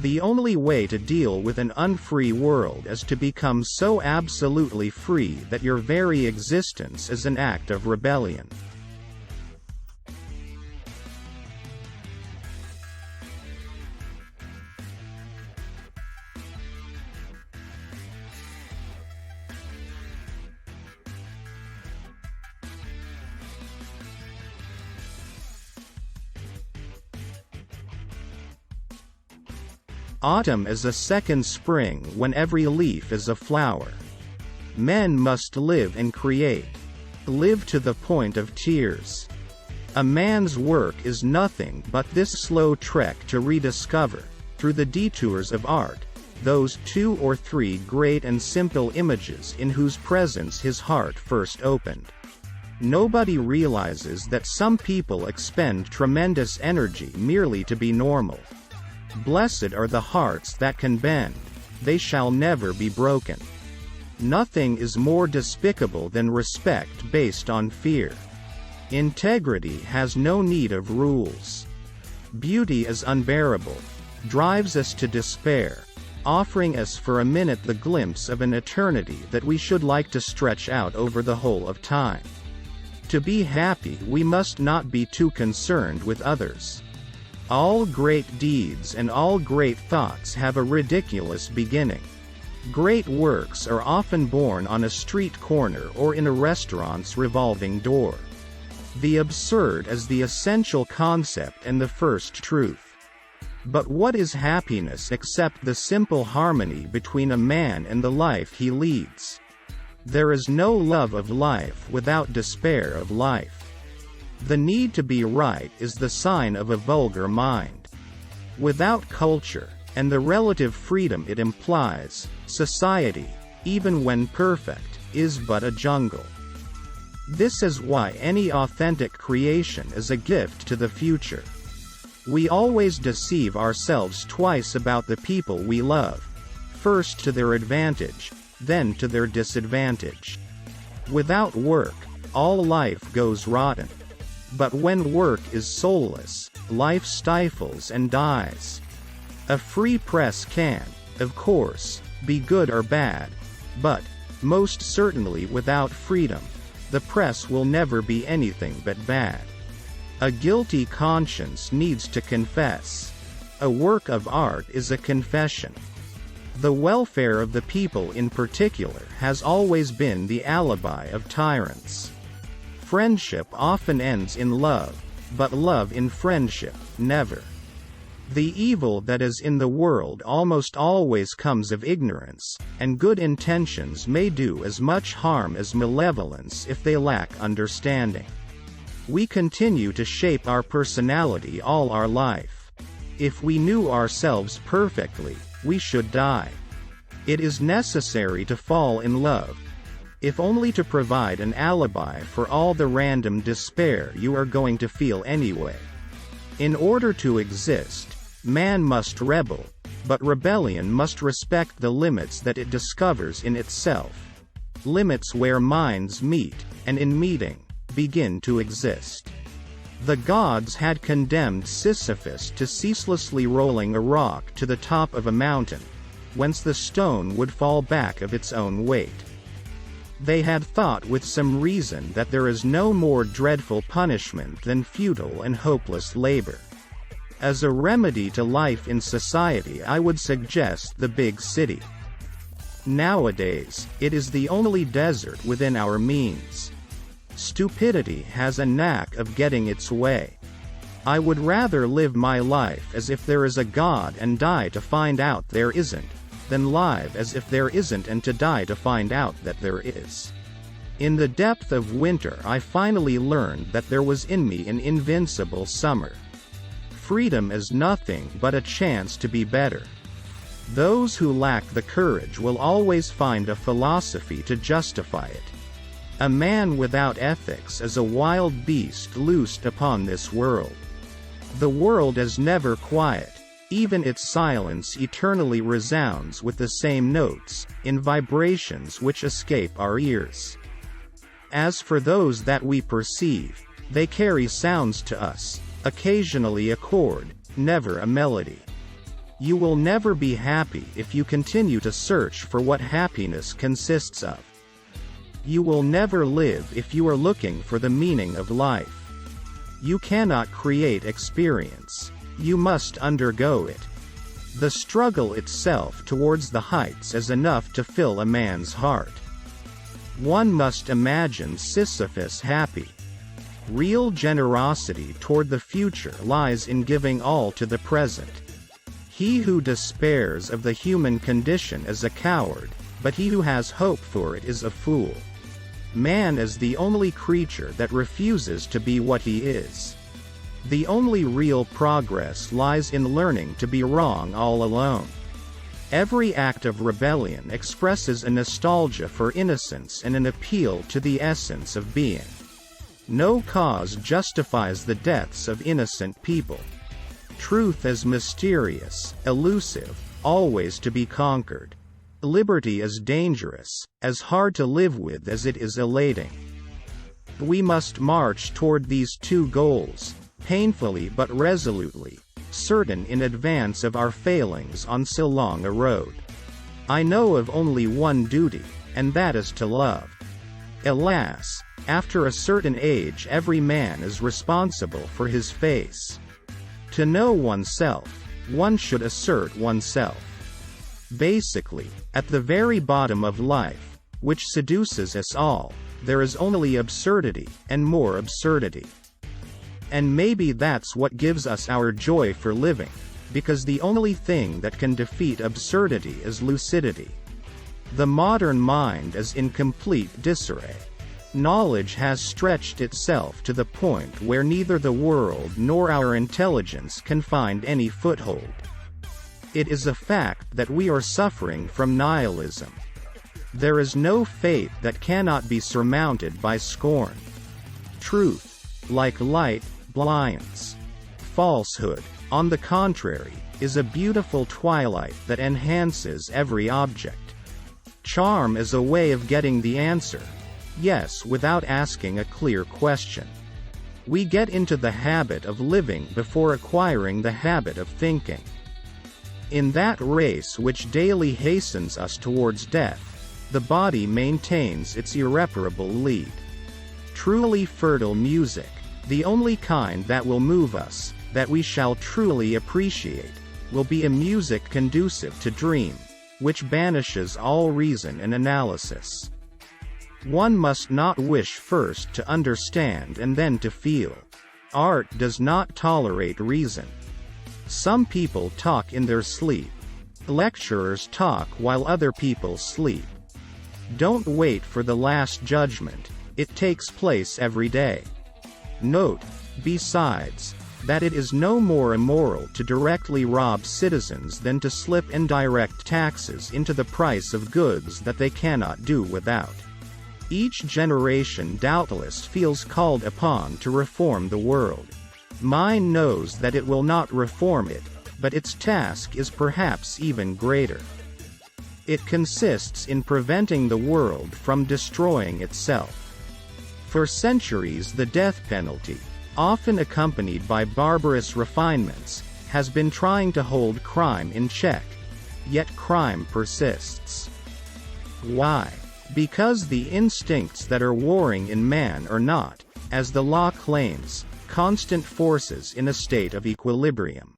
The only way to deal with an unfree world is to become so absolutely free that your very existence is an act of rebellion. Autumn is a second spring when every leaf is a flower. Men must live and create. Live to the point of tears. A man's work is nothing but this slow trek to rediscover, through the detours of art, those 2 or 3 great and simple images in whose presence his heart first opened. Nobody realizes that some people expend tremendous energy merely to be normal. Blessed are the hearts that can bend, they shall never be broken. Nothing is more despicable than respect based on fear. Integrity has no need of rules. Beauty is unbearable, drives us to despair, offering us for a minute the glimpse of an eternity that we should like to stretch out over the whole of time. To be happy, we must not be too concerned with others. All great deeds and all great thoughts have a ridiculous beginning. Great works are often born on a street corner or in a restaurant's revolving door. The absurd is the essential concept and the first truth. But what is happiness except the simple harmony between a man and the life he leads? There is no love of life without despair of life. The need to be right is the sign of a vulgar mind. Without culture, and the relative freedom it implies, society, even when perfect, is but a jungle. This is why any authentic creation is a gift to the future. We always deceive ourselves twice about the people we love, first to their advantage, then to their disadvantage. Without work, all life goes rotten. But when work is soulless, life stifles and dies. A free press can, of course, be good or bad, but, most certainly without freedom, the press will never be anything but bad. A guilty conscience needs to confess. A work of art is a confession. The welfare of the people in particular has always been the alibi of tyrants. Friendship often ends in love, but love in friendship, never. The evil that is in the world almost always comes of ignorance, and good intentions may do as much harm as malevolence if they lack understanding. We continue to shape our personality all our life. If we knew ourselves perfectly, we should die. It is necessary to fall in love, if only to provide an alibi for all the random despair you are going to feel anyway. In order to exist, man must rebel, but rebellion must respect the limits that it discovers in itself. Limits where minds meet, and in meeting, begin to exist. The gods had condemned Sisyphus to ceaselessly rolling a rock to the top of a mountain, whence the stone would fall back of its own weight. They had thought with some reason that there is no more dreadful punishment than futile and hopeless labor. As a remedy to life in society, I would suggest the big city. Nowadays, it is the only desert within our means. Stupidity has a knack of getting its way. I would rather live my life as if there is a God and die to find out there isn't, than live as if there isn't and to die to find out that there is. In the depth of winter I finally learned that there was in me an invincible summer. Freedom is nothing but a chance to be better. Those who lack the courage will always find a philosophy to justify it. A man without ethics is a wild beast loosed upon this world. The world is never quiet. Even its silence eternally resounds with the same notes, in vibrations which escape our ears. As for those that we perceive, they carry sounds to us, occasionally a chord, never a melody. You will never be happy if you continue to search for what happiness consists of. You will never live if you are looking for the meaning of life. You cannot create experience. You must undergo it. The struggle itself towards the heights is enough to fill a man's heart. One must imagine Sisyphus happy. Real generosity toward the future lies in giving all to the present. He who despairs of the human condition is a coward, but he who has hope for it is a fool. Man is the only creature that refuses to be what he is. The only real progress lies in learning to be wrong all alone. Every act of rebellion expresses a nostalgia for innocence and an appeal to the essence of being. No cause justifies the deaths of innocent people. Truth is mysterious, elusive, always to be conquered. Liberty is dangerous, as hard to live with as it is elating. We must march toward these two goals, painfully but resolutely, certain in advance of our failings on so long a road. I know of only one duty, and that is to love. Alas, after a certain age every man is responsible for his face. To know oneself, one should assert oneself. Basically, at the very bottom of life, which seduces us all, there is only absurdity, and more absurdity. And maybe that's what gives us our joy for living, because the only thing that can defeat absurdity is lucidity. The modern mind is in complete disarray. Knowledge has stretched itself to the point where neither the world nor our intelligence can find any foothold. It is a fact that we are suffering from nihilism. There is no fate that cannot be surmounted by scorn. Truth, like light, blinds. Falsehood, on the contrary, is a beautiful twilight that enhances every object. Charm is a way of getting the answer, yes, without asking a clear question. We get into the habit of living before acquiring the habit of thinking. In that race which daily hastens us towards death, the body maintains its irreparable lead. Truly fertile music, the only kind that will move us, that we shall truly appreciate, will be a music conducive to dream, which banishes all reason and analysis. One must not wish first to understand and then to feel. Art does not tolerate reason. Some people talk in their sleep. Lecturers talk while other people sleep. Don't wait for the last judgment, it takes place every day. Note, besides, that it is no more immoral to directly rob citizens than to slip indirect taxes into the price of goods that they cannot do without. Each generation doubtless feels called upon to reform the world. Mine knows that it will not reform it, but its task is perhaps even greater. It consists in preventing the world from destroying itself. For centuries the death penalty, often accompanied by barbarous refinements, has been trying to hold crime in check. Yet crime persists. Why? Because the instincts that are warring in man are not, as the law claims, constant forces in a state of equilibrium.